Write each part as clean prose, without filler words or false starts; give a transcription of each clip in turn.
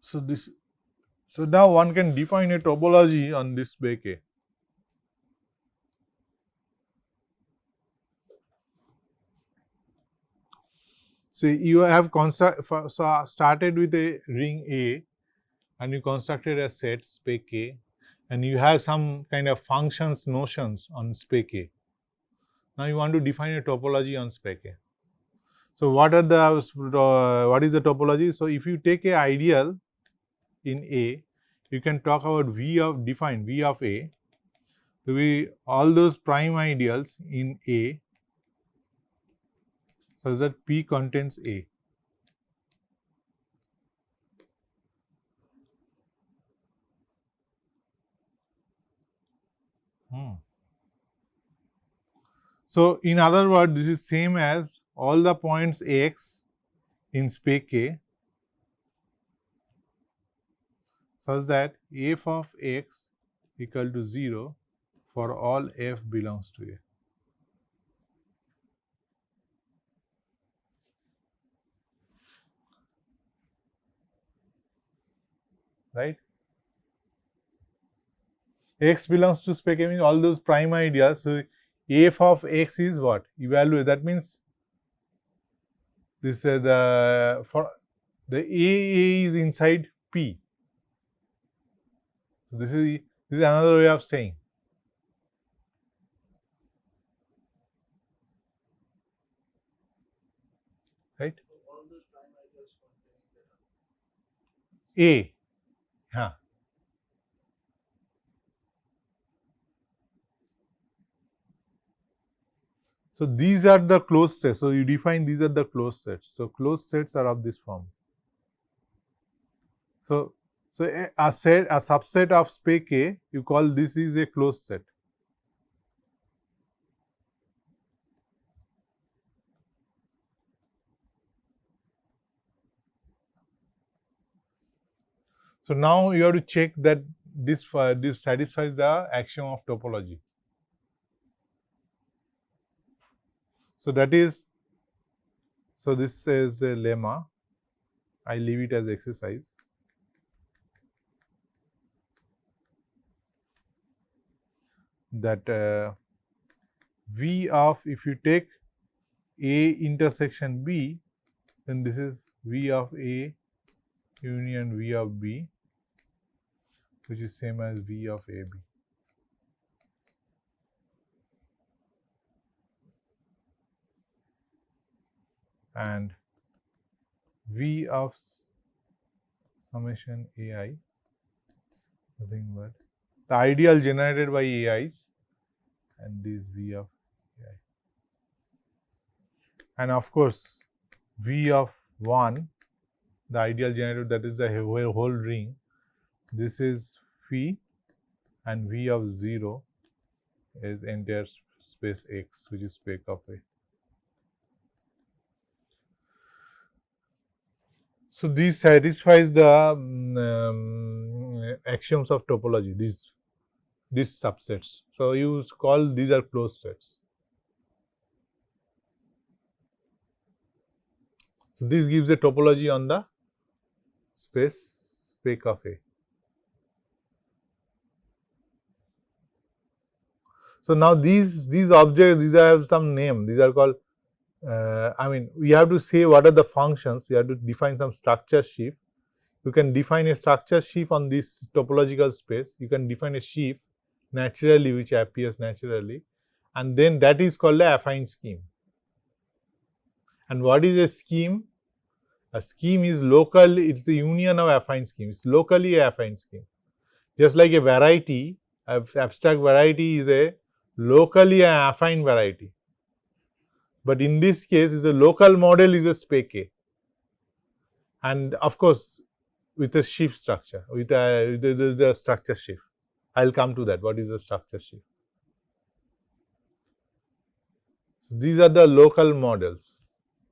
So now one can define a topology on this spec A. So you have started with a ring A, and you constructed a set spec A, and you have some kind of functions notions on spec A. Now you want to define a topology on spec A. So what is the topology? So if you take a ideal in A, you can talk about define V of A to be all those prime ideals in A such that P contains A. So in other words, this is same as all the points X in spec A such that f of x equal to 0 for all f belongs to A. Right? X belongs to spec A means all those prime ideas. So f of x is what? Evaluate. That means this the A is inside P. So this is another way of saying. Right? A. Huh. So these are the closed sets. So you define these are the closed sets. So closed sets are of this form. So a subset of spec A, you call this is a closed set. So now you have to check that this satisfies the axiom of topology. So that is, so this is a lemma. I leave it as exercise. That V of, if you take A intersection B, then this is V of A union V of B, which is same as V of AB. And V of summation AI, nothing but the ideal generated by AIs, and this V of AI. And of course, V of 1, the ideal generated, that is the whole ring. This is phi, and V of 0 is entire space X, which is spec of A. So this satisfies the axioms of topology, these subsets. So you call these are closed sets. So this gives a topology on the space spec of A. So now these objects, these have some name. These are called. I mean, we have to say what are the functions. You have to define some structure sheaf. You can define a structure sheaf on this topological space. You can define a sheaf naturally, which appears naturally, and then that is called a affine scheme. And what is a scheme? A scheme is local. It's the union of affine scheme. It's locally a affine scheme. Just like a variety, abstract variety is a locally an affine variety. But in this case, is a local model is a spec A, and of course, with a sheaf structure, with the structure sheaf. I will come to that. What is the structure sheaf? So these are the local models.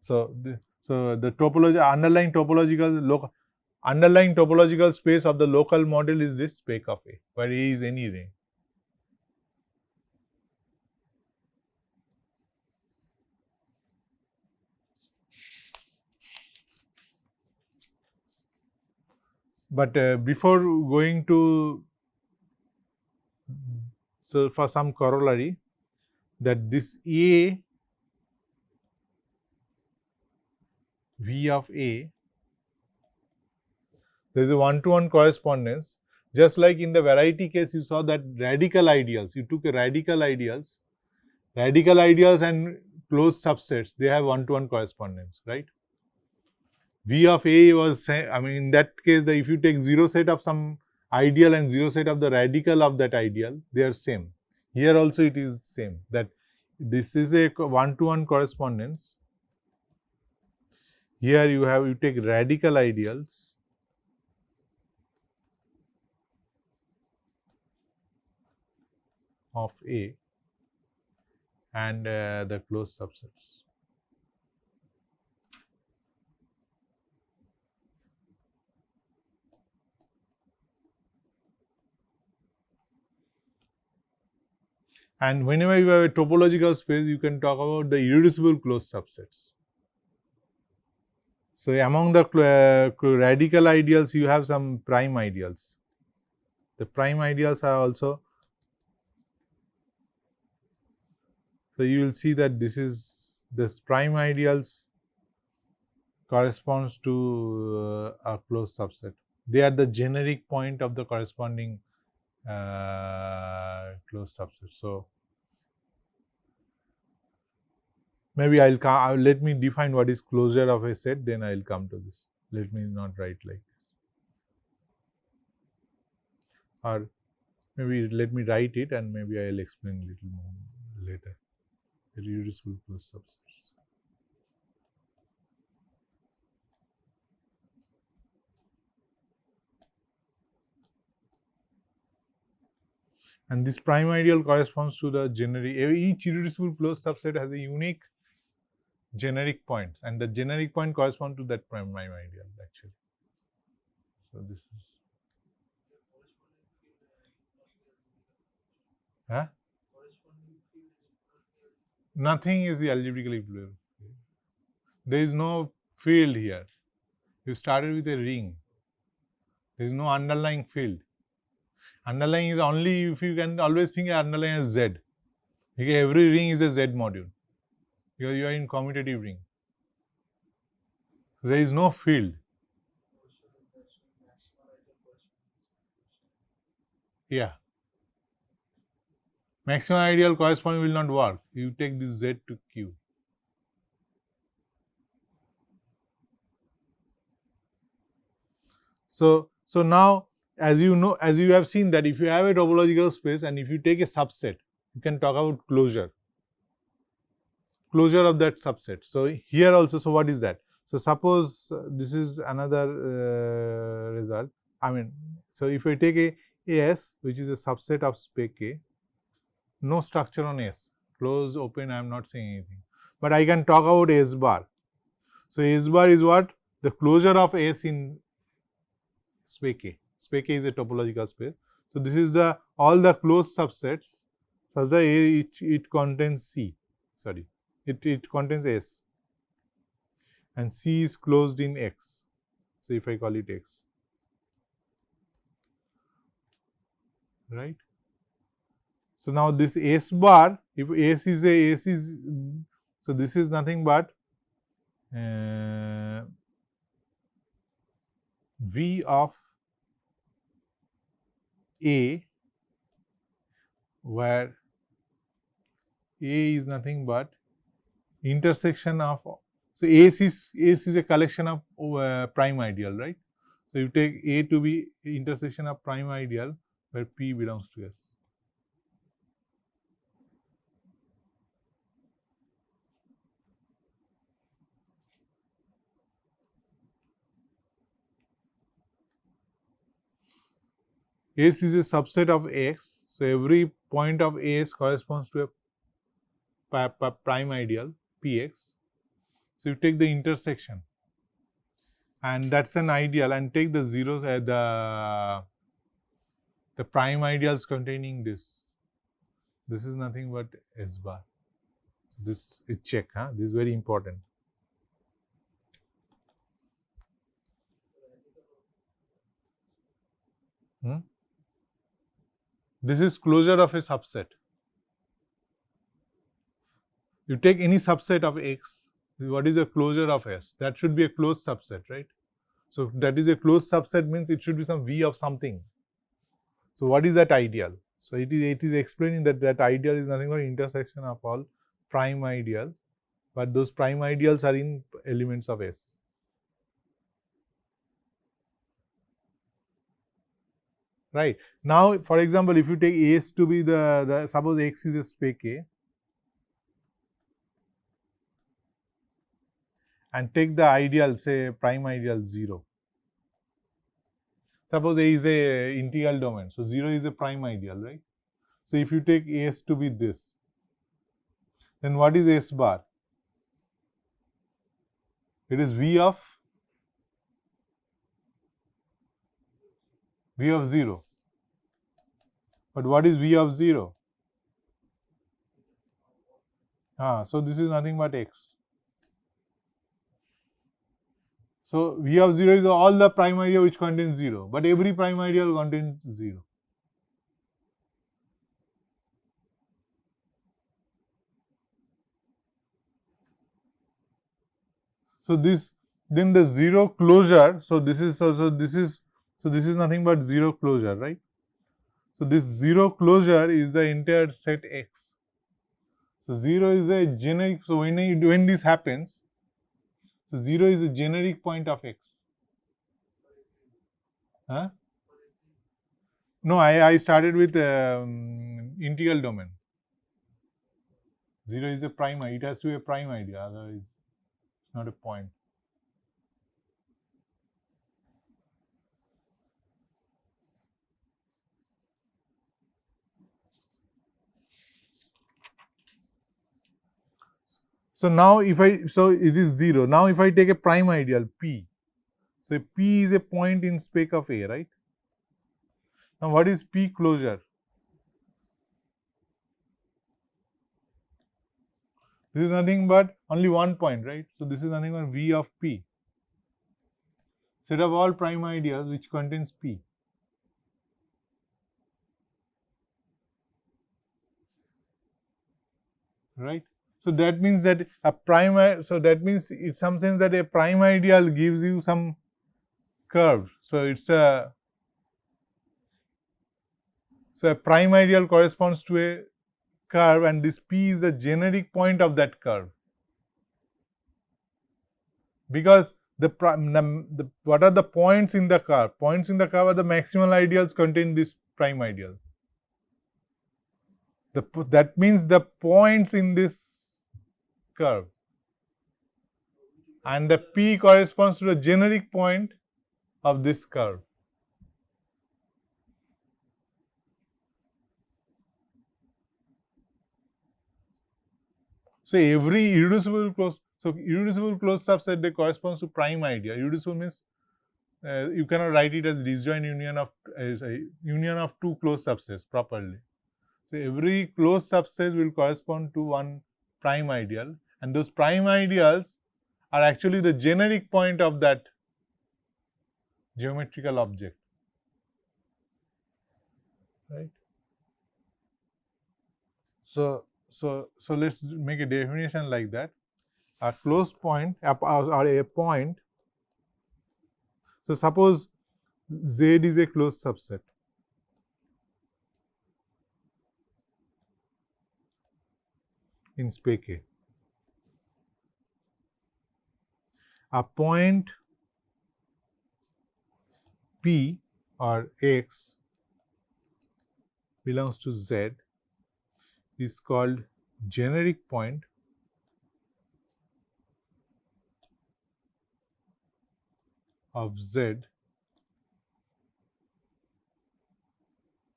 So the topology, underlying topological space of the local model is this spec of A, where A is any ring. But before going to, so for some corollary, that this A V of A, there is a one-to-one correspondence. Just like in the variety case, you saw that radical ideals, you took a radical ideals and closed subsets, they have one-to-one correspondence, right? V of A was, I mean, in that case, if you take 0 set of some ideal and 0 set of the radical of that ideal, they are same. Here also it is same, that this is a one-to-one correspondence. Here you take radical ideals of A and the closed subsets. And whenever you have a topological space, you can talk about the irreducible closed subsets. So, among the radical ideals, you have some prime ideals. The prime ideals are also, so you will see that this prime ideals corresponds to a closed subset. They are the generic point of the corresponding closed subset. So, maybe I'll let me define what is closure of a set, then I'll come to this. Let me not write like this. Or maybe let me write it and maybe I'll explain a little more later. Irreducible closed subsets. And this prime ideal corresponds to the generic. Each irreducible closed subset has a unique generic point, and the generic point corresponds to that prime ideal actually. So this is. Huh? Nothing is algebraically plural. There is no field here. You started with a ring. There is no underlying field. Underlying is only if you can always think underlying as Z. Okay, every ring is a Z module. You are in commutative ring. There is no field. Yeah. Maximum ideal corresponding will not work. You take this Z to Q. So now, as you know, as you have seen that if you have a topological space and if you take a subset, you can talk about closure of that subset. So here also, so what is that? So suppose this is another result. I mean, so if I take a S, which is a subset of spec A, no structure on S, close, open, I am not saying anything, but I can talk about S bar. So S bar is what? The closure of S in spec A. Spec A is a topological space. So this is the all the closed subsets such that it contains C. Sorry, it contains S, and C is closed in X. So if I call it X, right? So now this S bar, if S is so this is nothing but V of A, where A is nothing but intersection of, so S is a collection of prime ideal, right? So you take A to be intersection of prime ideal where P belongs to S. S is a subset of X, so every point of S corresponds to a prime ideal Px. So you take the intersection, and that's an ideal, and take the zeros at the prime ideals containing this. This is nothing but S bar. So this is check, this is very important. This is closure of a subset. You take any subset of X, what is the closure of S? That should be a closed subset, right? So, that is a closed subset means it should be some V of something. So, what is that ideal? So, it is explaining that that ideal is nothing but intersection of all prime ideals, but those prime ideals are in elements of S. Right. Now, for example, if you take S to be suppose X is a spec A, and take the ideal, say prime ideal 0. Suppose A is a integral domain, so 0 is a prime ideal, right? So, if you take S to be this, then what is S bar? It is V of 0. But what is V of 0? So this is nothing but X. So V of 0 is all the prime ideal which contains 0, but every prime ideal contains 0. So this, then the 0 closure, so this is nothing but 0 closure, right? So this 0 closure is the entire set X. So 0 is a generic, so when this happens, so 0 is a generic point of X. No, I started with integral domain. 0 is a prime, it has to be a prime idea, otherwise it's not a point. So now so it is 0. Now if I take a prime ideal P, so P is a point in spec of A, right? Now what is P closure? This is nothing but only one point, right? So this is nothing but V of P. Set of all prime ideals which contains P. Right? So that means that that means in some sense that a prime ideal gives you some curve. So it's a prime ideal corresponds to a curve, and this P is the generic point of that curve. Because what are the points in the curve? Points in the curve are the maximal ideals contain this prime ideal. That means the points in this curve, and the P corresponds to the generic point of this curve. So every irreducible closed subset, they corresponds to prime idea. Irreducible means you cannot write it as disjoint union of two closed subsets properly. So every closed subset will correspond to one prime ideal, and those prime ideals are actually the generic point of that geometrical object, right? So let's make a definition like that. A closed point or a point. So suppose Z is a closed subset. In spec A. A point P or X belongs to Z is called generic point of Z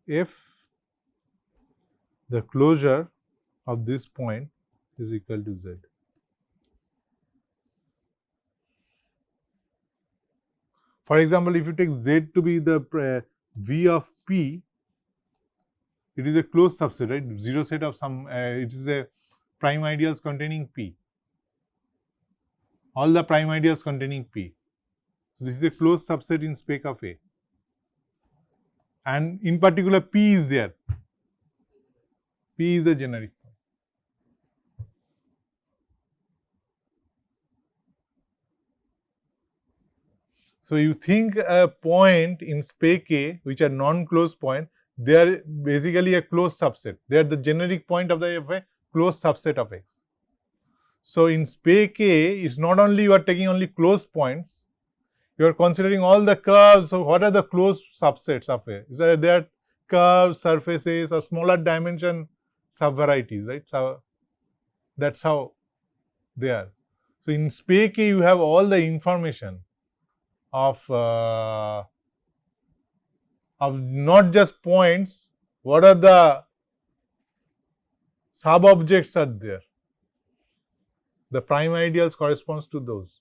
if the closure of this point is equal to Z. For example, if you take Z to be the V of P, it is a closed subset, right? Zero set of some, it is a prime ideals containing P. All the prime ideals containing P. So this is a closed subset in spec of A. and in particular P is there. P is a generic point. So you think a point in Spec A which are non-closed point, they are basically a closed subset. They are the generic point of a closed subset of X. So in Spec A, it's not only you are taking only closed points, you are considering all the curves. So what are the closed subsets of A? So they are curves, surfaces, or smaller dimension subvarieties, right? So that's how they are. So in Spec A, you have all the information of not just points. What are the sub objects are there? The prime ideals corresponds to those.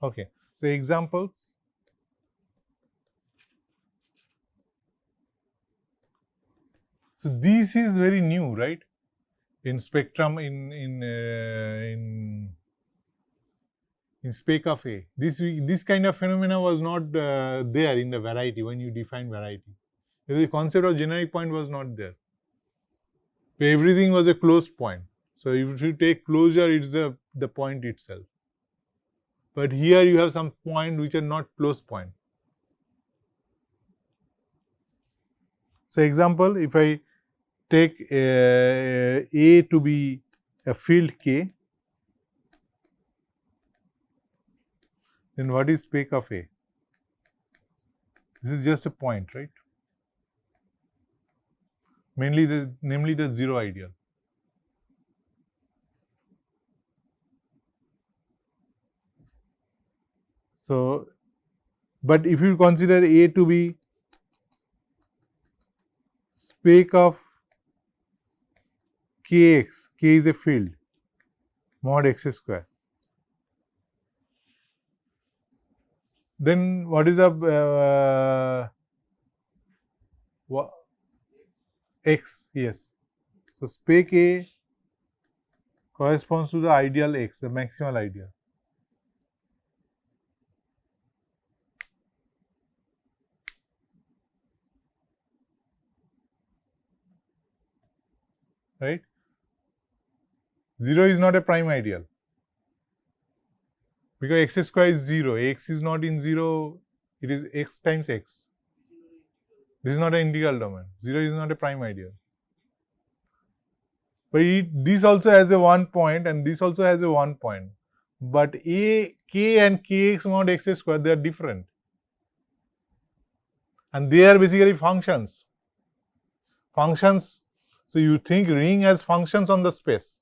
Okay. So examples. So this is very new, right? In spectrum, in Spec of A, this kind of phenomena was not there in the variety when you define variety. The concept of generic point was not there. So everything was a closed point. So if you take closure, it's the point itself. But here you have some point which are not closed point. So example, if I take A to be a field K, then what is Spec of A? This is just a point, right? Namely the zero ideal. So, but if you consider A to be Spec of Kx, K is a field, mod x square, then what is the x? Yes. So Spec A corresponds to the ideal x, the maximal ideal. Right? 0 is not a prime ideal because x square is 0. X is not in 0, it is x times x. This is not an integral domain. 0 is not a prime ideal. But this also has a 1 point and this also has a 1 point. But A, K and Kx mod x square, they are different. And they are basically functions. Functions. So you think ring has functions on the space.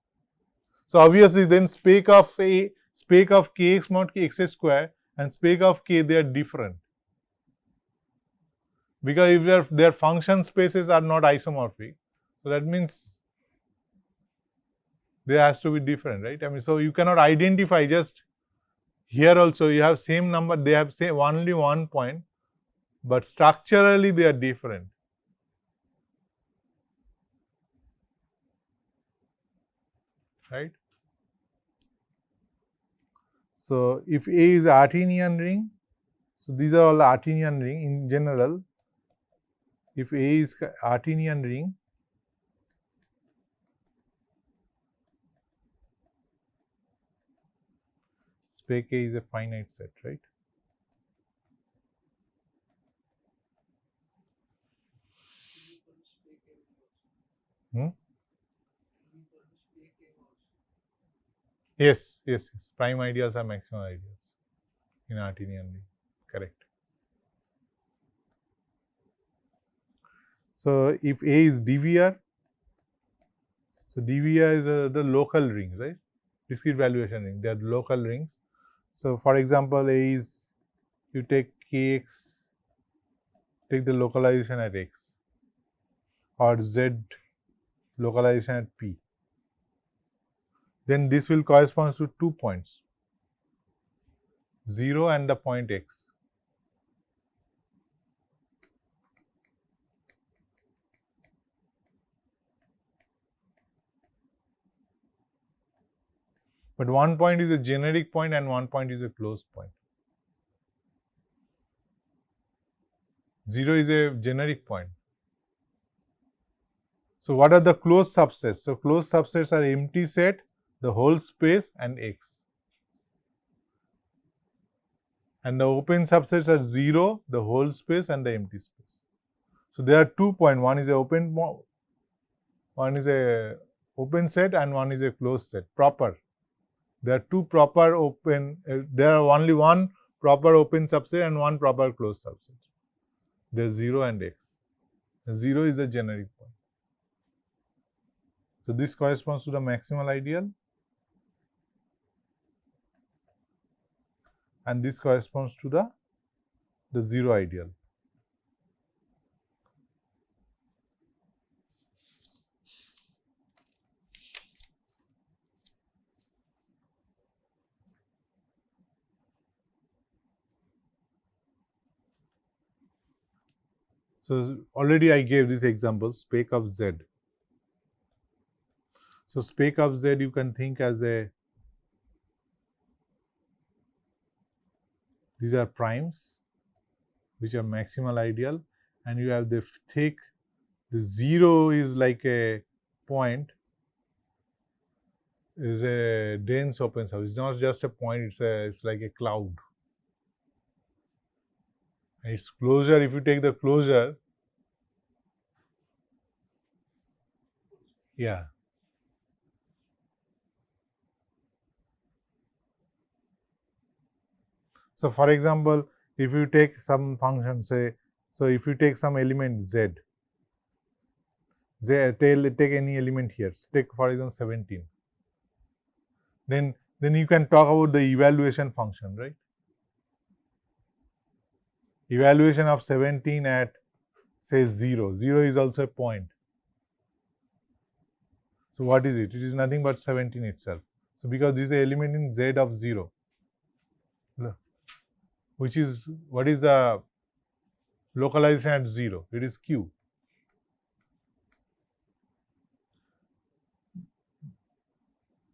So obviously then Spec of Kx mod x square and Spec of K, they are different. Because if their function spaces are not isomorphic, so that means they has to be different, right? I mean, so you cannot identify just here also you have same number, they have only 1 point, but structurally they are different. Right? So if A is an Artinian ring, so these are all Artinian ring in general. If A is Artinian ring, Spec A is a finite set, right? Yes. Prime ideals are maximal ideals in Artinian ring. Correct. So if A is DVR, so DVR is the local ring, right? Discrete valuation ring. They are local rings. So for example, A is you take Kx, take the localization at X, or Z localization at P. Then this will correspond to 2 points, 0 and the point X. But 1 point is a generic point and 1 point is a closed point. 0 is a generic point. So, what are the closed subsets? So, closed subsets are empty set, the whole space and X. And the open subsets are 0, the whole space and the empty space. So, there are 2 points, one is a open set and one is a closed set, proper. There are two proper open, there are only one proper open subset and one proper closed subset. There is 0 and X. 0 is the generic point. So, this corresponds to the maximal ideal and this corresponds to the 0 ideal. So, already I gave this example, spec of Z. So, spec of Z you can think as these are primes which are maximal ideal, and you have the thick, the 0 is like a point, is a dense open subset. It's not just a point, it's like a cloud. And its closure, if you take the closure, yeah. So, for example, if you take some function, say, so if you take some element z, take any element here, take for example 17, then you can talk about the evaluation function, right? Evaluation of 17 at say 0, 0 is also a point. So, what is it? It is nothing but 17 itself. So, because this is an element in z of 0, which is, what is the localization at 0? It is q.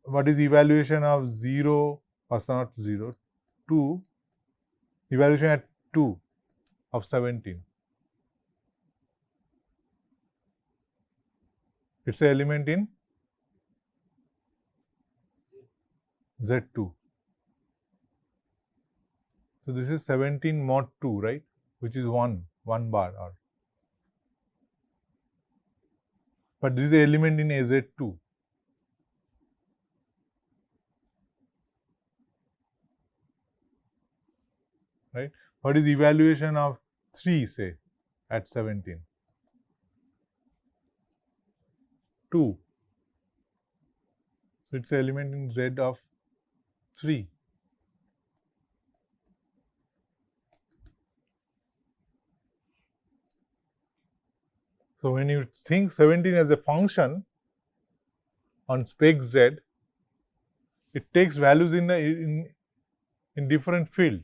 What is evaluation of 0 or not 0? 2, evaluation at 2 of 17. It is an element in Z2. So, this is 17 mod 2, right, which is 1 bar, or but this is an element in AZ2. Right. What is evaluation of 3, say, at 17? 2. So, it is an element in Z of 3. So, when you think 17 as a function on spec Z, it takes values in different field,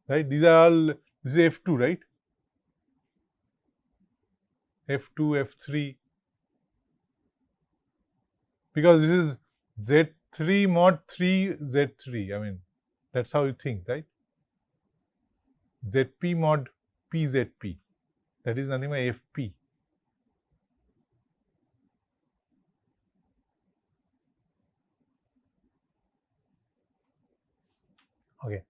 right? These are all, this is F2, right? F2, F3, because this is Z3 mod 3 Z3. I mean, that's how you think, right? ZP mod PZP, that is nothing but FP. Okay.